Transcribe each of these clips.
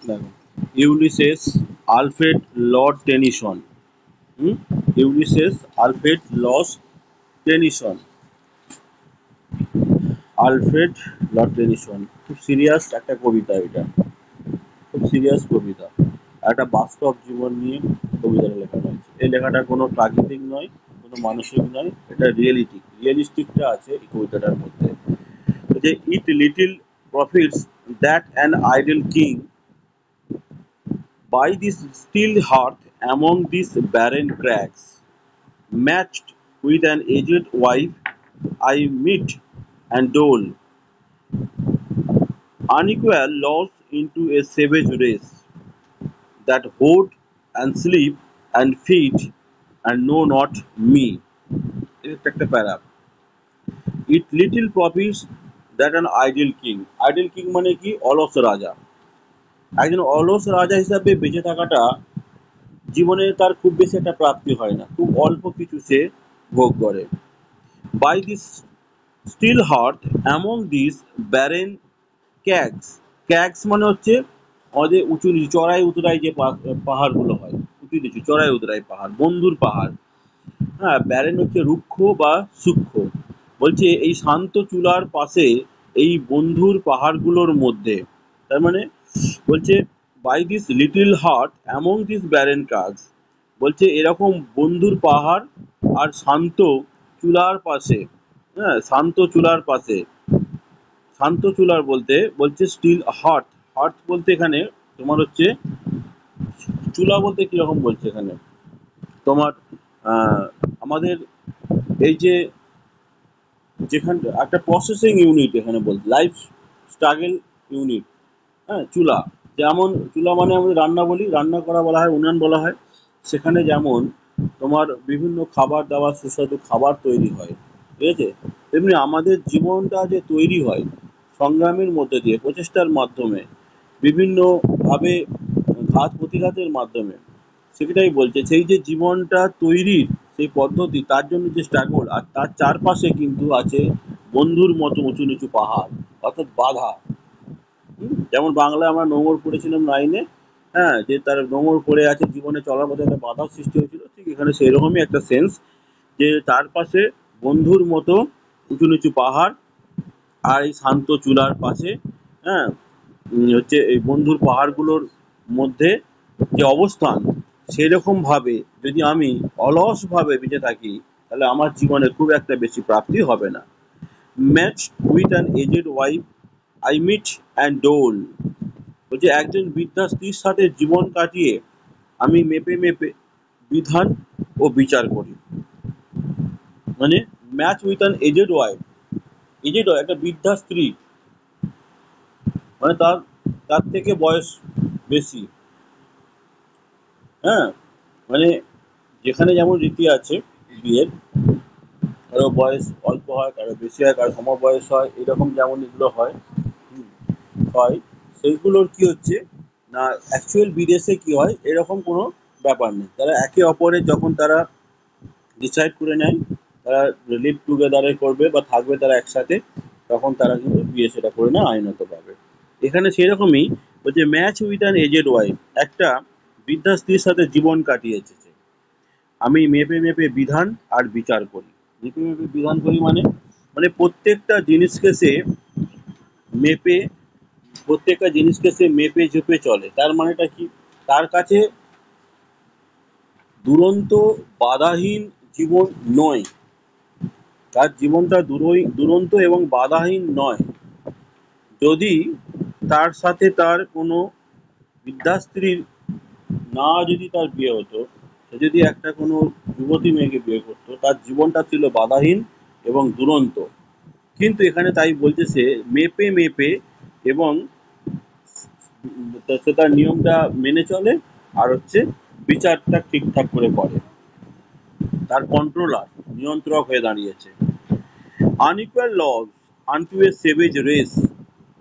দেখো, Ulysses Alfred Lord Tennyson. হুম, Ulysses Alfred Lord Tennyson, Alfred Lord Tennyson. খুব serious একটা কবিতা এটা, খুব সিরিয়াস কবিতা। একটা বাস্তব জীবন নিয়ে কবিতাটা লেখা হয়েছে। এই লেখাটা কোনো প্রাকৃতিক নয়, কোনো মানসিক নয়, এটা রিয়েলিস্টিকটা আছে এই কবিতাটার মধ্যে। যে it little profits that an idle king by this still hearth among these barren crags, matched with an aged wife, I meet and dole, unequal loss into a savage race that hoard and sleep and feed and know not me. এটা একটা প্যারা। It little profits that an idle king. Idle king মানে কি? অলস রাজা। একজন অলস রাজা হিসাবে বেঁচে থাকাটা জীবনে তার খুব বেশি একটা প্রাপ্তি হয় না, খুব অল্প কিছু সে ভোগ করে। By this still heart among this barren crags. Crags মানে হচ্ছে আমাদের উঁচু নিচু চড়াই উতরাই যে পাহাড়গুলো হয়, উঁচু নিচু চড়াই উতরাই পাহাড়, বন্ধুর পাহাড়। হ্যাঁ, ব্যারেন হচ্ছে রুক্ষ বা সূক্ষ্ম। বলছে এই শান্ত চূড়ার পাশে এই বন্ধুর পাহাড়গুলোর মধ্যে, তার মানে বলছে by this little heart among this barren কাজ, বলছে এরকম বন্ধুর পাহাড় আর শান্ত চূড়ার পাশে। হ্যাঁ, শান্ত চূড়ার পাশে, শান্ত চূড়ার বলতে বলছে স্টিল হার্ট। হার্ট বলতে এখানে তোমার হচ্ছে চুলা বলতে কিরকম বলছে এখানে তোমার আমাদের এই যে যেখানে একটা প্রসেসিং ইউনিট এখানে বলছে, লাইফ স্ট্রাগল ইউনিট। হ্যাঁ, চুলা, যেমন চুলা মানে আমাদের রান্না বলি, রান্না করা বলা হয়, উনান বলা হয়। সেখানে যেমন তোমার বিভিন্ন খাবার দাবার সুস্বাদু খাবার তৈরি হয়, ঠিক আছে, তেমনি আমাদের জীবনটা যে তৈরি হয় সংগ্রামের মধ্যে দিয়ে, প্রচেষ্টার মাধ্যমে, বিভিন্নভাবে ঘাত প্রতিঘাতের মাধ্যমে। সেটাই বলছে সেই যে জীবনটা তৈরির সেই পদ্ধতি, তার জন্য যে স্ট্রাগল, আর তার চারপাশে কিন্তু আছে বন্ধুর মতো উঁচু নিচু পাহাড়, অর্থাৎ বাধা। যেমন বাংলায় আমরা নোঙর পড়েছিলাম নাইনে, হ্যাঁ, যে তার নোঙর পড়ে আছে, জীবনে চলার পথে একটা বাধার সৃষ্টি হয়েছিল, ঠিক এখানে সেরকমই একটা সেন্স, যে তার পাশে বন্ধুর মতো উঁচু নিচু পাহাড় আর এই শান্ত চূড়ার পাশে, হ্যাঁ, হচ্ছে এই বন্ধুর পাহাড়গুলোর মধ্যে যে অবস্থান, সেরকম ভাবে যদি আমি অলসভাবে বেঁচে থাকি, তাহলে আমার জীবনে খুব একটা বেশি প্রাপ্তি হবে না। Match with an aged wife I mete and dole, বলছে একজন বৃদ্ধা স্ত্রীর সাথে জীবন কাটিয়ে আমি মেপে মেপে বিধান ও বিচার করি। মানে match with an aged wife, aged wife একটা বৃদ্ধা স্ত্রী, মানে তার তার থেকে বয়স বেশি। হ্যাঁ, মানে যেখানে যেমন রীতি আছে বিয়ের, কারো বয়স অল্প হয়, কারো বেশি হয়, কারো সমবয়স হয়, এরকম যেমন এগুলো হয়, হুম, হয়, সেইগুলোর কি হচ্ছে না, অ্যাকচুয়াল বিদেশে কি হয় এরকম কোনো ব্যাপার নেই। তারা একে অপরের যখন তারা ডিসাইড করে নেয় তারা লিভ টুগেদারে করবে বা থাকবে তারা একসাথে, তখন তারা কিন্তু বিয়ে সেটা করে নেয় আইনতভাবে। এখানে সেরকমই বলছে match with an aged wife, একটা বৃদ্ধা স্ত্রীর সাথে জীবন কাটিয়েছে সে। আমি মেপে মেপে বিধান আর বিচার করি। মেপে মেপে বিধান করি মানে, মানে প্রত্যেকটা জিনিসকে সে মেপে, প্রত্যেকটা জিনিসকে সে মেপে ঝেপে চলে। তার মানেটা কি? তার কাছে দুরন্ত বাধাহীন জীবন নয়, তার জীবনটা দুরন্ত এবং বাধাহীন নয়। যদি তার সাথে তার কোনো বৃদ্ধাস্ত্রীর না যদি তার বিয়ে হতো, সে যদি একটা কোনো যুবতী মেয়েকে বিয়ে করতো, তার জীবনটা ছিল বাধাহীন এবং দুরন্ত। কিন্তু এখানে তাই বলছে সে মেপে মেপে এবং সে তার নিয়মটা মেনে চলে, আর হচ্ছে বিচারটা ঠিকঠাক করে করে, তার কন্ট্রোলার, নিয়ন্ত্রক হয়ে দাঁড়িয়েছে। আনইকুয়াল লস আনটু এ সেভেজ রেস,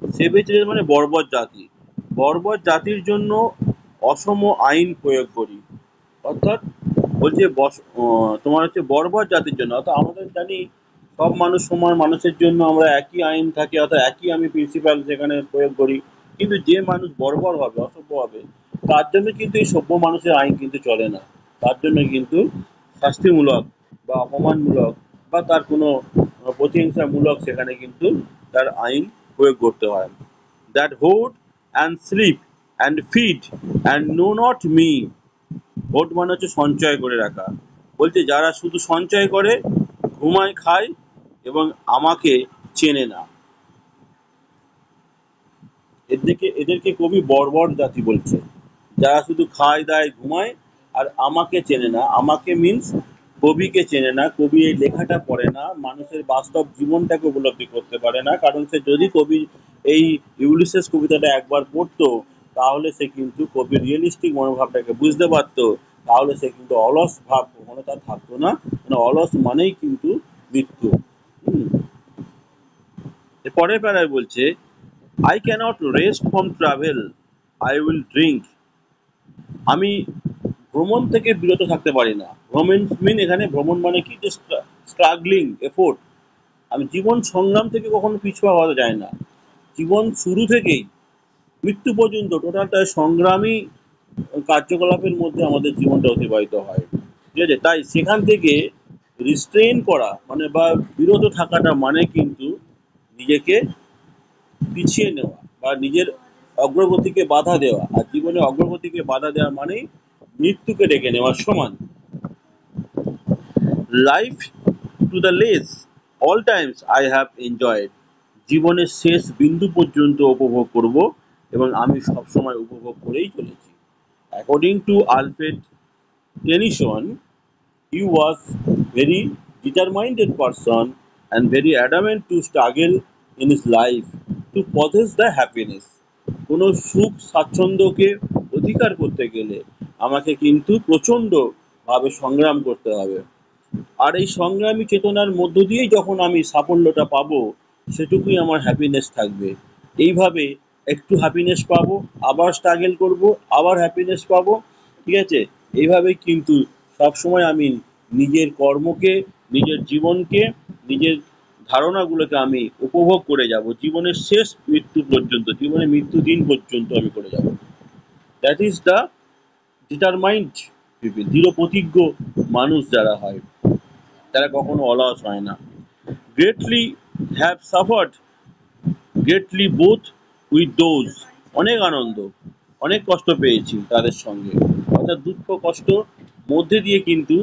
সেভেজ রেস মানে বর্বর জাতি, বর্বর জাতির জন্য অসম আইন প্রয়োগ করি। অর্থাৎ বলছে তোমার হচ্ছে বর্বর জাতির জন্য, অর্থাৎ আমাদের জানি সব মানুষ সমান, মানুষের জন্য আমরা একই আইন থাকে, অর্থাৎ একই আমি প্রিন্সিপাল সেখানে প্রয়োগ করি। কিন্তু যে মানুষ বর্বর হবে, অসভ্য হবে, তার জন্য কিন্তু এই সভ্য মানুষের আইন কিন্তু চলে না। তার জন্য কিন্তু শাস্তিমূলক বা অপমানমূলক বা তার কোনো প্রতিহিংসামূলক সেখানে কিন্তু তার আইন প্রয়োগ করতে হয়। That hoard and sleep and feed and know not me. Hoard মানে হচ্ছে সঞ্চয় করে রাখা। বলছে যারা শুধু সঞ্চয় করে, ঘুমায়, খায় এবং আমাকে চেনে না, এদেরকে কবি বর্বর জাতি বলছে। যারা শুধু খায় দায় ঘুমায় আর আমাকে চেনে না, আমাকে মিন্স কবিকে চেনে না, কবি এই লেখাটা পড়ে না, মানুষের বাস্তব জীবনটাকে উপলব্ধি করতে পারে না। কারণ সে যদি কবি এই ইউলিসেস কবিতাটা একবার পড়তো, তাহলে সে কিন্তু কবির রিয়েলিস্টিক মনোভাবটাকে বুঝতে পারতো। তাহলে সে কিন্তু অলস ভাব কখনো তার থাকতো না। মানে অলস মানেই কিন্তু মৃত্যু। হুম। এর পরের প্যারায় বলছে, I cannot rest from travel. I will drink. আমি ভ্রমণ থেকে বিরত থাকতে পারি না। ভ্রমণ মিন এখানে ভ্রমণ মানে কি, যে স্ট্রাগলিং এফোর্ট। আমি জীবন সংগ্রাম থেকে কখনো পিছু হওয়া যায় না। জীবন শুরু থেকেই মৃত্যু পর্যন্ত টোটালটা সংগ্রামী কার্যকলাপের মধ্যে আমাদের জীবনটা অতিবাহিত হয়। ঠিক আছে? তাই সেখান থেকে রিস্ট্রেন করা মানে বা বিরত থাকাটা মানে কিন্তু নিজেকে পিছিয়ে নেওয়া বা নিজের অগ্রগতিকে বাধা দেওয়া। আর জীবনে অগ্রগতিকে বাধা দেওয়া মানেই মৃত্যুকে ডেকে নেওয়ার সমান। Life to the less all Times I have enjoyed. জীবনের শেষ বিন্দু পর্যন্ত উপভোগ করব এবং আমি সবসময় উপভোগ করেই চলেছি। According to Alfred Tennyson, he was very determined person and very adamant to struggle in his life to possess the happiness. কোনো সুখ স্বাচ্ছন্দ্যকে অধিকার করতে গেলে আমাকে কিন্তু প্রচণ্ড ভাবে সংগ্রাম করতে হবে। আর এই সংগ্রামী চেতনার মধ্য দিয়েই যখন আমি সাফল্যটা পাবো, সেটুকুই আমার হ্যাপিনেস থাকবে। এইভাবে একটু হ্যাপিনেস পাবো, আবার স্ট্রাগল করব, আবার হ্যাপিনেস পাবো। ঠিক আছে? এইভাবেই কিন্তু সবসময় আমি নিজের কর্মকে, নিজের জীবনকে, নিজের ধারণাগুলোকে আমি উপভোগ করে যাব। জীবনের শেষ মৃত্যু পর্যন্ত, জীবনের মৃত্যু দিন পর্যন্ত আমি করে যাব। That is the determined people. দৃঢ় প্রতিজ্ঞ মানুষ যারা হয়, তারা কখনো অলস হয় না। Greatly have suffered greatly both with those. অনেক আনন্দ, অনেক কষ্ট পেয়েছি তাদের সঙ্গে। অর্থাৎ দুঃখ কষ্ট মধ্যে দিয়ে কিন্তু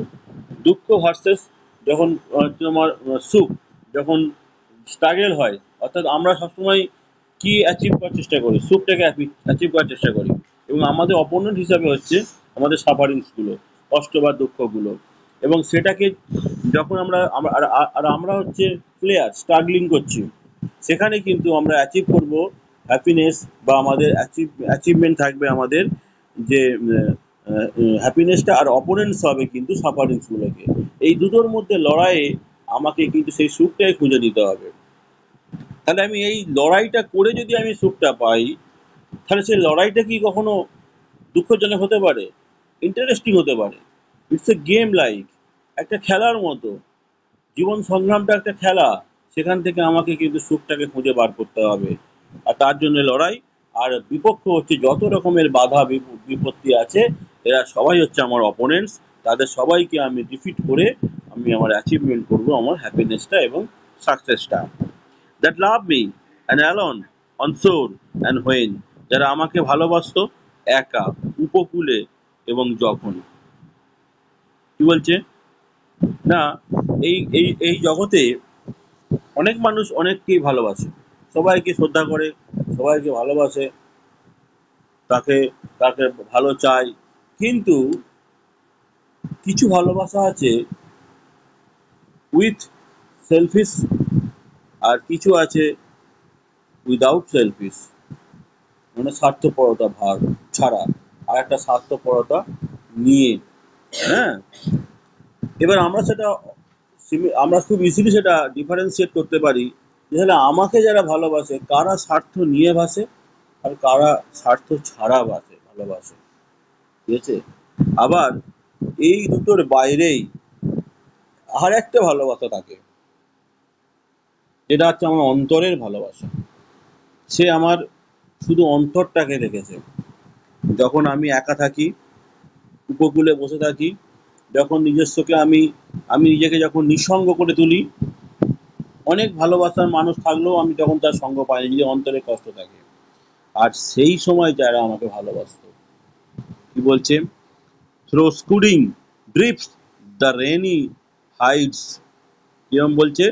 দুঃখ ভার্সেস যখন তোমার সুখ, যখন স্ট্রাগল হয়, অর্থাৎ আমরা সবসময় কি অ্যাচিভ করার চেষ্টা করি, সুখটাকে অ্যাচিভ করার চেষ্টা করি। এবং আমাদের অপোনেন্ট হিসাবে হচ্ছে আমাদের সাফারিংসগুলো, কষ্ট বা দুঃখগুলো। এবং সেটাকে যখন আর আমরা হচ্ছে প্লেয়ার, স্ট্রাগলিং করছি, সেখানে কিন্তু আমরা অ্যাচিভ করব হ্যাপিনেস বা আমাদের অ্যাচিভমেন্ট থাকবে আমাদের যে হ্যাপিনেসটা, আর অপোনেন্টস হবে কিন্তু সাফারিংসগুলোকে। এই দুটোর মধ্যে লড়াইয়ে আমাকে কিন্তু সেই সুখটাই খুঁজে নিতে হবে। তাহলে আমি এই লড়াইটা করে যদি আমি সুখটা পাই, তাহলে সেই লড়াইটা কি কখনো দুঃখজনক হতে পারে? ইন্টারেস্টিং হতে পারে। ইটস এ গেম লাইক, একটা খেলার মতো। জীবন সংগ্রামটা একটা খেলা। সেখান থেকে আমাকে কিন্তু সুখটাকে খুঁজে বার করতে হবে। আর তার জন্য লড়াই। আর বিপক্ষ হচ্ছে যত রকমের বাধা বিপত্তি আছে, এরা সবাই হচ্ছে আমার অপোনেন্টস। তাদের সবাইকে আমি ডিফিট করে আমি আমার অ্যাচিভমেন্ট করব আমার হ্যাপিনেসটা এবং সাকসেসটা। That love me and alone on shore and when. যারা আমাকে ভালোবাসতো একা, উপকূলে এবং যখন। কি বলছে না, এই এই এই জগতে অনেক মানুষ অনেককেই ভালোবাসে, সবাইকে শ্রদ্ধা করে, সবাইকে ভালোবাসে, তাকে তাকে ভালো চায়। কিন্তু কিছু ভালোবাসা আছে উইথ সেলফিশ, আর কিছু আছে উইদাউট সেলফিশ, মানে স্বার্থপরতা ভাগ ছাড়া আর একটা স্বার্থপরতা নিয়ে। হ্যাঁ, এবার আমরা সেটা আমরা খুব ইজিলি সেটা ডিফারেন্সিয়েট করতে পারি যে তাহলে আমাকে যারা ভালোবাসে কারা স্বার্থ নিয়ে ভাসে আর কারা স্বার্থ ছাড়া ভালোবাসে। ঠিক আছে? আবার এই দুটোর বাইরেই আর একটা ভালোবাসা থাকে, যেটা হচ্ছে আমার অন্তরের ভালোবাসা। সে আমার শুধু অন্তরটাকে দেখেছে। যখন আমি একা থাকি, উপকূলে বসে থাকি, যখন নিজস্বকে আমি আমি নিজেকে যখন নিঃসঙ্গ করে তুলি, অনেক ভালোবাসার মানুষ থাকলেও আমি তখন তার সঙ্গ পাই না, যদি অন্তরে কষ্ট থাকে। আর সেই সময় যারা আমাকে ভালোবাসতো, কি বলছে, through scudding drifts the rainy Hyades, কিরম বলছে,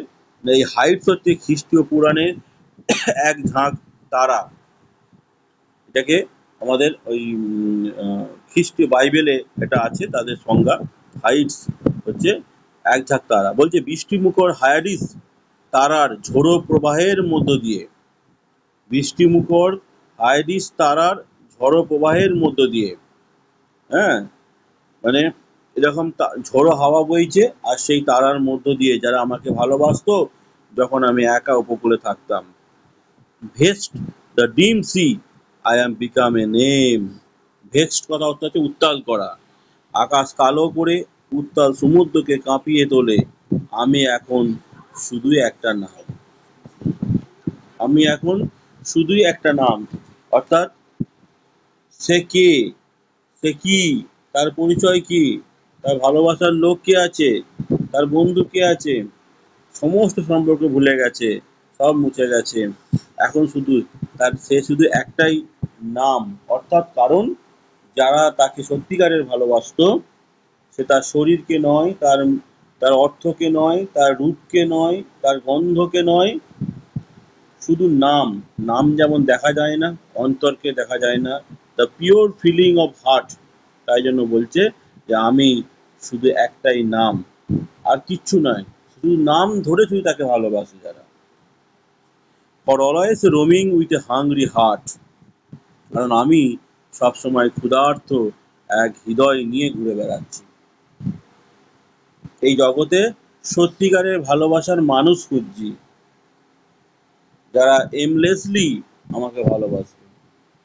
এই হাইটস হচ্ছে খ্রিস্টীয় পুরাণের এক ঝাঁক তারা। এটাকে আমাদের ওই খ্রিস্টীয় বাইবেলে এটা আছে, তাদের সংজ্ঞা। হাইটস হচ্ছে এক ঝাঁক তারা, বলছে বৃষ্টিমুখর হায়াডিস তারার ঝোড়ো প্রবাহের মধ্য দিয়ে, বৃষ্টিমুখর হায়াডিস তারার ঝড়ো প্রবাহের মধ্য দিয়ে, হ্যাঁ, মানে এরকম ঝোড়ো হাওয়া বইছে, আর সেই তারার মধ্য দিয়ে যারা আমাকে ভালোবাসতো, যখন আমি একা উপকূলে থাকতাম। Vexed the dim sea, I am become a name. Vexed কথা হচ্ছে উত্তাল করা, আকাশ কালো করে উত্তাল সমুদ্রকে কাঁপিয়ে তোলে। আমি এখন শুধুই একটা নাম, আমি এখন শুধুই একটা নাম, অর্থাৎ সে কে, সে কি, তার পরিচয় কি, তার ভালোবাসার লোক কে আছে, তার বন্ধু কে আছে, সমস্ত সম্পর্ক ভুলে গেছে, সব মুছে গেছে। এখন শুধু সে শুধু একটাই নাম, অর্থাৎ কারণ যারা তাকে সত্যিকারের ভালোবাসতো, সে তার শরীরকে নয়, তার তার অর্থকে নয়, তার রূপকে নয়, তার গন্ধকে নয়, শুধু নাম। নাম যেমন দেখা যায় না, অন্তরকে দেখা যায় না, the pure feeling of heart. তাই জন্য বলছে যে আমি শুধু একটাই নাম, আর কিচ্ছু নয়, শুধু নাম ধরে শুধু তাকে ভালোবাসে যারা। For always roaming with a hungry heart, কারণ আমি সবসময় ক্ষুধার্ত এক হৃদয় নিয়ে ঘুরে বেড়াচ্ছি এই জগতে। সত্যিকারের ভালোবাসার মানুষ খুঁজছি, যারা এমলেসলি আমাকে ভালোবাসবে,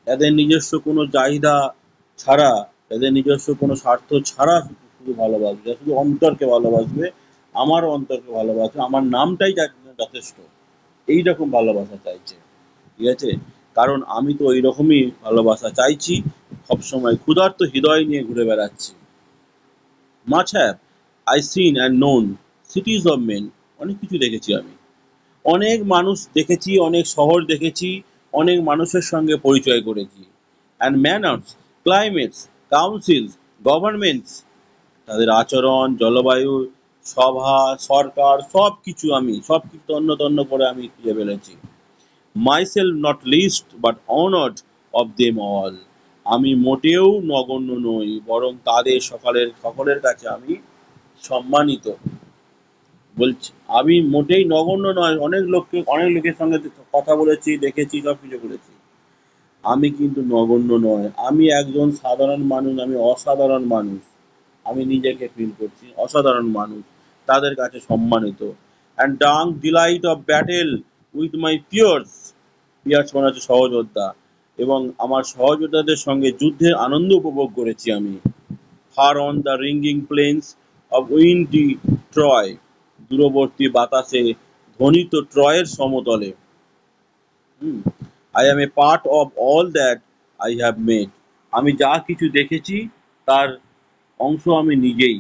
এদের নিজস্ব কোনো চাহিদা ছাড়া, এদের নিজস্ব কোনো স্বার্থ ছাড়া শুধু ভালোবাসবে, শুধু অন্তরকে ভালোবাসবে, আমার অন্তরকে ভালোবাসবে, আমার নামটাই যার জন্য যথেষ্ট, এইরকম ভালোবাসা চাইছে। ঠিক আছে, কারণ আমি তো ওই রকমই ভালোবাসা চাইছি, সবসময় ক্ষুধার্ত হৃদয় নিয়ে ঘুরে বেড়াচ্ছি। Much have I seen and known cities of men, অনেক কিছু দেখেছি আমি, অনেক মানুষ দেখেছি, অনেক শহর দেখেছি, অনেক মানুষের সঙ্গে পরিচয় করেছি। And manners, climates, councils, governments, তাদের আচরণ, জলবায়ু, সভা, সরকার, সব কিছু আমি সব কিছু তন্ন তন্ন করে আমি খুঁজে ফেলেছি। Myself not list but honoured of them all, আমি মোটেও নগণ্য নই, বরং তাদের সকলের কাছে আমি সম্মানিত। বলছি আমি মোটেই নগণ্য নয়, অনেক লোকের সঙ্গে কথা বলেছি, দেখেছি, সব কিছু করেছি, আমি কিন্তু নগণ্য নয়, আমি একজন সাধারণ মানুষ, আমি অসাধারণ মানুষ, আমি নিজেকে ফিল করছি অসাধারণ মানুষ, তাদের কাছে সম্মানিত। And drunk delight of battle with my peers, peers মানে হচ্ছে সহযোদ্ধা, এবং আমার সহযোদ্ধাদের সঙ্গে যুদ্ধের আনন্দ উপভোগ করেছি আমি। Far on the ringing plains of windy Troy, দূরবর্তী বাতাসে ধ্বনিত ট্রয়ের সমতলে। I am a part of all that I have made, আমি যা কিছু দেখেছি তার অংশ আমি নিজেই,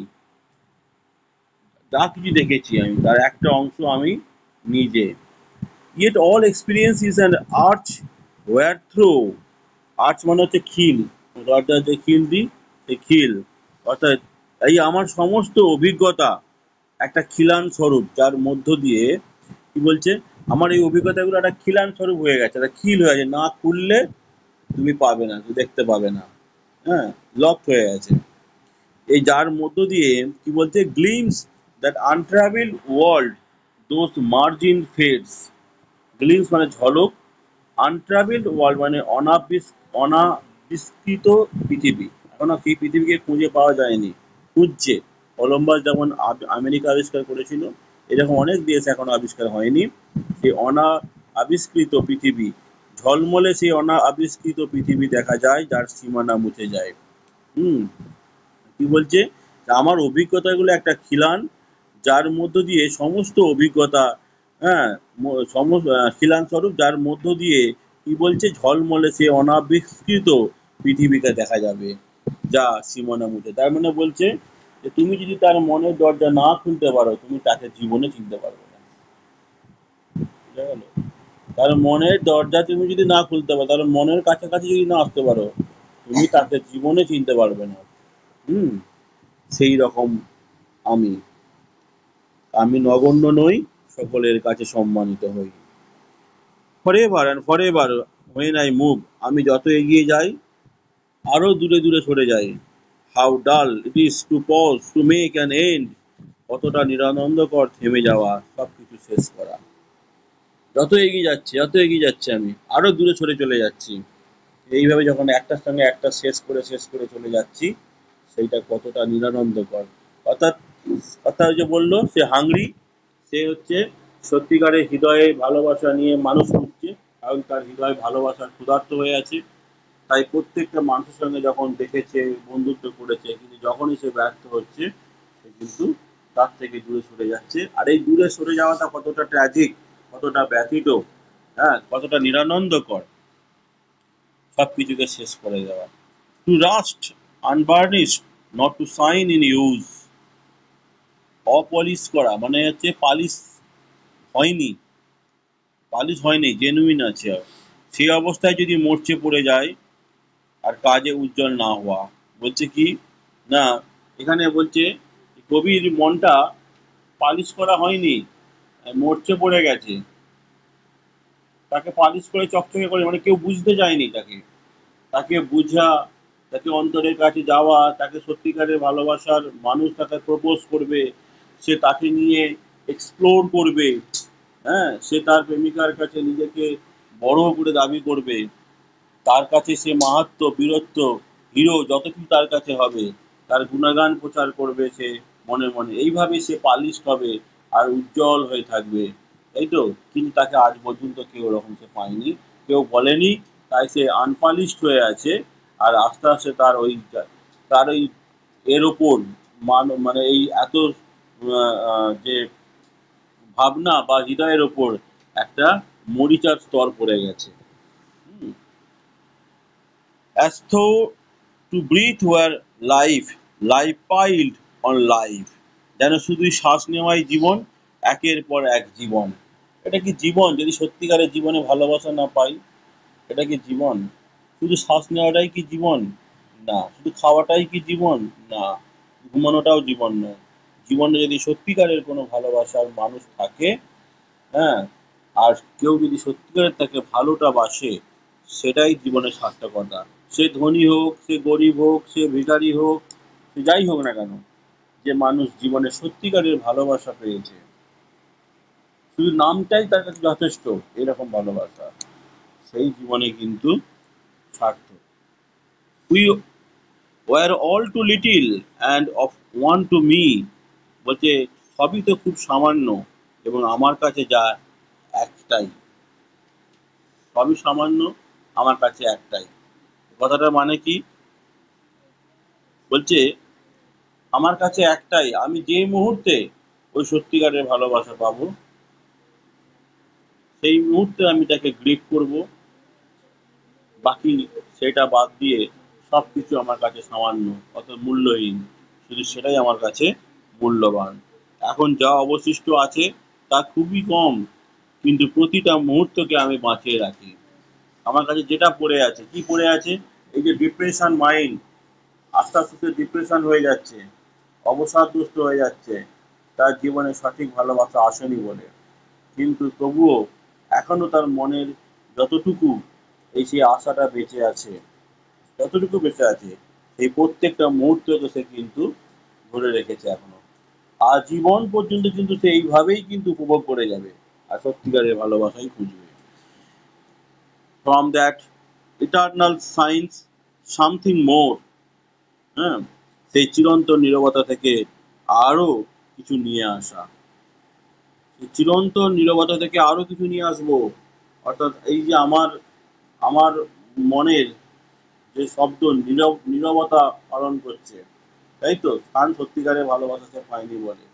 যা কিছু দেখেছি আমি তার একটা অংশ আমি নিজে। Yet all experience is an arch where through, arch মানে হচ্ছে খিল, দরজা যে খিল দিই, সেই খিল, অর্থাৎ এই আমার সমস্ত অভিজ্ঞতা একটা খিলান স্বরূপ, যার মধ্য দিয়ে, কি বলছে, আমার এই অভিজ্ঞতাগুলো একটা খিলান স্বরূপ হয়ে গেছে, একটা খিল হয়ে গেছে, না খুললে তুমি পাবে না, তুমি দেখতে পাবে না, হ্যাঁ, লক হয়ে গেছে। এই যার মধ্য দিয়ে, কি বলছে, gleams that untravelled world those margin fades, gleams মানে ঝলক, আনট্রাভেলড ওয়ার্ল্ড মানে অনাবিষ্কৃত পৃথিবী, এখনো সেই পৃথিবীকে খুঁজে পাওয়া যায়নি, খুঁজছে। কলম্বাস যেমন আমেরিকা আবিষ্কার করেছিল, এরকম অনেক দেশ এখনো আবিষ্কার হয়নি। সেই আবিষ্কৃত পৃথিবী, ঝলমলে সেই আবিষ্কৃত পৃথিবী দেখা যায়, যার সীমানা মুছে যায়। হুম, কি বলছে, আমার অভিজ্ঞতাগুলো একটা খিলান, যার মধ্য দিয়ে সমস্ত অভিজ্ঞতা, হ্যাঁ, সমস্ত খিলান স্বরূপ, যার মধ্য দিয়ে কি বলছে, ঝলমলে সে অনাবিষ্কৃত পৃথিবীকে দেখা যাবে, যা সীমানা মুছে। তার মানে বলছে যে তুমি যদি তার মনের দরজা না খুলতে পারো, তুমি তাকে জীবনে চিনতে পারবে না। বুঝা গেল? তার মনের দরজা তুমি যদি না খুলতে পারো, তার মনের কাছাকাছি যদি না আসতে পারো, তুমি তাকে জীবনে চিনতে পারবে না। হুম। সেই রকম আমি আমি নগণ্য নই, সকলের কাছে সম্মানিত হই। Forever and forever when I move, আমি যত এগিয়ে যাই আরো দূরে দূরে সরে যাই। How dull it is to pause to make an end, কতটা নিরানন্দকর থেমে যাওয়া, সবকিছু শেষ করা। যত এগিয়ে যাচ্ছি আমি আরো দূরে সরে চলে যাচ্ছি। এইভাবে যখন একটার সঙ্গে একটা শেষ করে চলে যাচ্ছি, সেইটা কতটা নিরানন্দকর। অর্থাৎ অর্থাৎ ওই যে বললো সে হাংরি, সে হচ্ছে সত্যিকারের হৃদয়ে ভালোবাসা নিয়ে মানুষ খুঁজছে, কারণ তার হৃদয় ভালোবাসার ক্ষুধার্ত হয়ে আছে। তাই প্রত্যেকটা মানুষের সঙ্গে যখন দেখেছে, বন্ধুত্ব করেছে, কিন্তু যখনই সে ব্যর্থ হচ্ছে, সে কিন্তু তার থেকে দূরে সরে যাচ্ছে। আর এই দূরে সরে যাওয়াটা কতটা ট্র্যাজিক, কতটা ব্যথিত, হ্যাঁ, কতটা নিরানন্দকর, সবকিছুকে শেষ করে দেওয়া। To rust unburnished, not to shine in use, অপলিশ করা মানে হচ্ছে হয়নি পালিশ হয়নি, জেনুইন আছে। সেই অবস্থায় যদি মরচে পড়ে যায় আর কাজে উজ্জ্বল না হওয়া। বলছে কি না, এখানে বলছে কবির মনটা পালিশ করা হয়নি, মরচে পড়ে গেছে। তাকে পালিশ করে চকচকে করে মানে কেউ বুঝতে চায়নি তাকে। তাকে বুঝা, তাকে অন্তরের কাছে যাওয়া, তাকে সত্যিকারের ভালোবাসার মানুষ তাকে প্রপোজ করবে, সে তাকে নিয়ে এক্সপ্লোর করবে, হ্যাঁ, সে তার প্রেমিকার কাছে নিজেকে বড় করে দাবি করবে, তার কাছে সে মাহাত্ম্য, বীরত্ব, হিরো যত কিছু তার কাছে হবে, তার গুণগান প্রচার করবে সে মনে মনে। এইভাবে সে পালিশ হবে আর উজ্জ্বল হয়ে থাকবে, তাই তো? কিন্তু তাকে আজ পর্যন্ত কেউ ওরকম সে পায়নি, কেউ বলেনি, তাই সে আনপালিশড হয়ে আছে। আর আস্তে আস্তে তার ওই এর ওপর মানে এই এত যে ভাবনা বা হৃদয়ের ওপর একটা মরিচার স্তর পড়ে গেছে। হুম। As though to breathe were life, life piled on life, যেন শুধুই শ্বাস নেওয়াই জীবন, একের পর এক জীবন। এটা কি জীবন যদি সত্যিকারের জীবনে ভালোবাসা না পাই? এটা কি জীবন? শুধু শ্বাস নেওয়াটাই কি জীবন? না। শুধু খাওয়াটাই কি জীবন? না। ঘুমানোটাও জীবন নয়। জীবনে যদি সত্যিকারের কোনো ভালোবাসার মানুষ থাকে, হ্যাঁ, আর কেউ যদি সত্যিকারের তাকে ভালোটা বাসে, সেটাই জীবনের সার্থকতা। সে ধনী হোক, সে গরিব হোক, সে ভিখারি হোক, সে যাই হোক না কেন, যে মানুষ জীবনে সত্যিকারের ভালোবাসা পেয়েছে, শুধু নামটাই তার কাছে যথেষ্ট, এরকম ভালোবাসা, সেই জীবনে কিন্তু সার্থক। We were all two little and of one to me, বলছে সবই তো খুব সামান্য, এবং আমার কাছে যা একটাই, সবই সামান্য, আমার কাছে একটাই। কথাটার মানে কি? বলছে আমার কাছে একটাই, আমি যে মুহূর্তে ওই সত্যিকারের ভালোবাসা পাবো, সেই মুহূর্তে আমি তাকে গ্রিপ করব, বাকি সেটা বাদ দিয়ে সবকিছু আমার কাছে সামান্য, অত মূল্যহীন, শুধু সেটাই আমার কাছে মূল্যবান। এখন যা অবশিষ্ট আছে তা খুবই কম, কিন্তু প্রতিটা মুহূর্তকে আমি বাঁচিয়ে রাখি। আমার কাছে যেটা পড়ে আছে, কি পড়ে আছে? এই যে ডিপ্রেশন মাইন্ড, আস্তে আস্তে সে ডিপ্রেশন হয়ে যাচ্ছে, অবসাদগ্রস্ত হয়ে যাচ্ছে, তার জীবনে সঠিক ভালোবাসা আসেনি বলে। কিন্তু তবুও এখনো তার মনের যতটুকু এই সেই আশাটা বেঁচে আছে, যতটুকু বেঁচে আছে, সেই প্রত্যেকটা মুহূর্তকে সে কিন্তু ধরে রেখেছে এখনো। আজীবন পর্যন্ত কিন্তু সে এইভাবেই কিন্তু উপভোগ করে যাবে, আর সত্যিকারের ভালোবাসাই খুঁজবে। From that eternal science something more, হ্যাঁ, সেই চিরন্তন নীরবতা থেকে আরো কিছু নিয়ে আসা, সেই চিরন্তন নীরবতা থেকে আরো কিছু নিয়ে আসবো। অর্থাৎ এই যে আমার আমার মনের যে শব্দ নীরবতা পালন করছে, তাই তো? স্থান সত্যিকারের ভালোবাসা সে পায়নি বলে।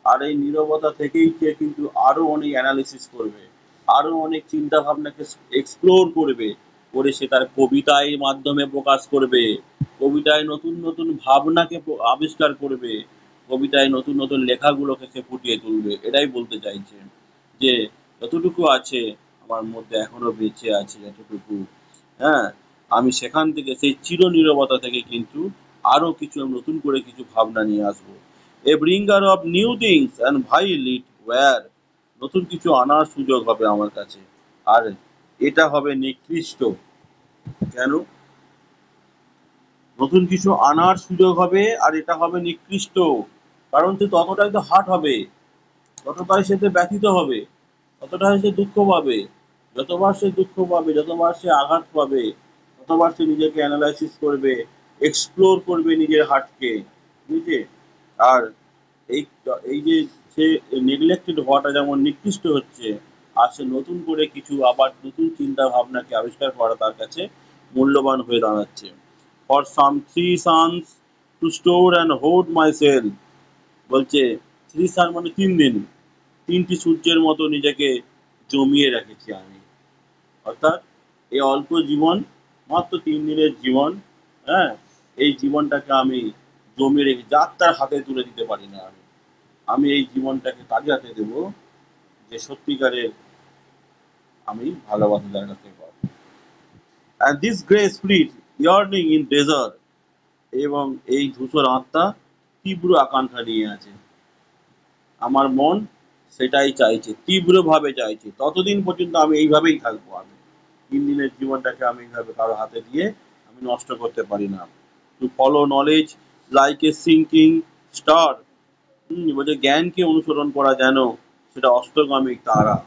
আর এই নীরবতা থেকেই সে কিন্তু আরো অনেক অ্যানালিসিস করবে, আরো অনেক চিন্তা ভাবনাকে এক্সপ্লোর করবে, করে সে তার কবিতার মাধ্যমে প্রকাশ করবে, কবিতায় নতুন নতুন ভাবনাকে আবিষ্কার করবে, কবিতায় নতুন নতুন লেখাগুলোকে সে ফুটিয়ে তুলবে। এটাই বলতে চাইছে যে যতটুকু আছে আমার মধ্যে এখনো বেঁচে আছে যতটুকু, হ্যাঁ, আমি সেখান থেকে সেই চিরনীরবতা থেকে কিন্তু আরো কিছু নতুন করে কিছু ভাবনা নিয়ে আসবো। A bringer of new things and vile it were, নতুন কিছু আনার সুযোগ হবে আমার কাছে। আর এটা হবে নিকৃষ্ট। কেন? নতুন কিছু আনার সুযোগ হবে আর এটা হবে নিকৃষ্ট। কারণ সে ততটাই তো হার্ট হবে, ততটাই সে তো ব্যথিত হবে, ততটাই সে দুঃখ পাবে। যতবার সে দুঃখ পাবে, যতবার সে আঘাত পাবে, ততবার সে নিজেকে অ্যানালাইসিস করবে, এক্সপ্লোর করবে নিজের হার্টকে, বুঝলে? আর এই এই যে সে নেগলেক্টেড হওয়াটা যেমন নিকৃষ্ট হচ্ছে, আর সে নতুন করে কিছু আবার নতুন চিন্তা ভাবনাকে আবিষ্কার করা তার কাছে মূল্যবান হয়ে দাঁড়াচ্ছে। For some three suns to store and hold my self, বলছে থ্রি সান মানে 3 দিন, 3টি সূর্যের মতো নিজেকে জমিয়ে রেখেছি আমি। অর্থাৎ এই অল্প জীবন, মাত্র 3 দিনের জীবন, হ্যাঁ, এই জীবনটাকে আমি জমিয়ে রেখে যার তার হাতে তুলে দিতে পারি না আমি। আমি এই জীবনটাকে কাজে হাতে দেবো, যে সত্যিকারের আমি ভালোবাসা যার কাছে পাবো। And this grey spirit yearning in desert, এবং এই ধূসর আত্মা তীব্র আকাঙ্ক্ষা নিয়ে আছে। আমার মন সেটাই চাইছে, তীব্রভাবে চাইছে। ততদিন পর্যন্ত আমি এইভাবেই থাকবো। আমি 3 দিনের জীবনটাকে আমি এইভাবে কারো হাতে দিয়ে আমি নষ্ট করতে পারি না। To follow knowledge like a sinking star, বলছে জ্ঞানকে অনুসরণ করা যেন সেটা অস্তগামী তারা।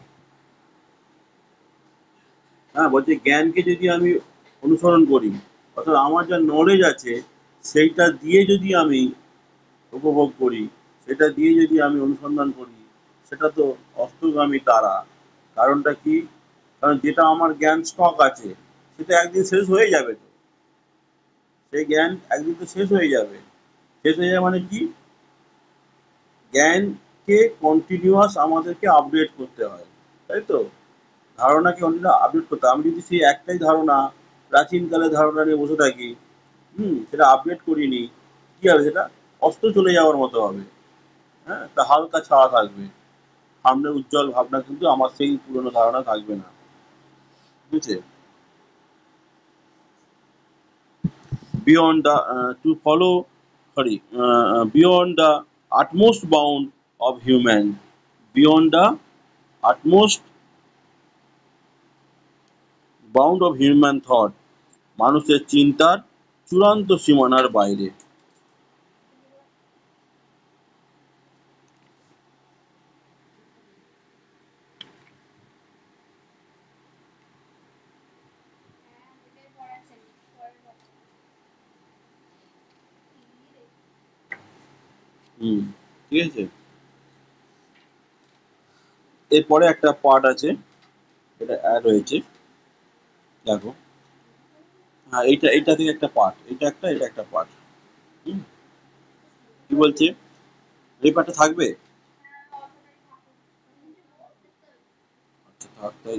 হ্যাঁ, বলছে জ্ঞানকে যদি আমি অনুসরণ করি, অর্থাৎ আমার যা নলেজ আছে সেইটা দিয়ে যদি আমি উপভোগ করি, সেটা দিয়ে যদি আমি অনুসন্ধান করি, সেটা তো অস্তগামী তারা। কারণটা কি? কারণ যেটা আমার জ্ঞান স্টক আছে সেটা একদিন শেষ হয়ে যাবে তো। সেই জ্ঞান একদিন তো শেষ হয়ে যাবে। শেষ হয়ে যাবে মানে কি? জ্ঞানকে কন্টিনিউয়াস আমাদেরকে আপডেট করতে হয়, তাই তো? ধারণাকে কন্টিনিউ আপডেট করতে হয়। আমি যদি সেই একটাই ধারণা, প্রাচীনকালের ধারণা নিয়ে বসে থাকি, সেটা আপডেট করিনি, কি হবে? সেটা অস্ত চলে যাওয়ার মতো হবে। হ্যাঁ, তা হালকা ছাওয়া থাকবে, সামনে উজ্জ্বল ভাবনা কিন্তু আমার সেই পুরনো ধারণা থাকবে না, বুঝছে? Beyond the to follow, sorry, beyond the utmost bound of human, beyond the utmost bound of human thought, মানুষের চিন্তার চূড়ান্ত সীমানার বাইরে। হুম, ঠিক আছে। এরপরে একটা পার্ট আছে, এটা অ্যাড হয়েছে, দেখো। হ্যাঁ, এইটা থেকে একটা পার্ট, এটা একটা পার্ট। হুম, কি বলছে? এই পার্টটা থাকবে? আচ্ছা, থাক তাই।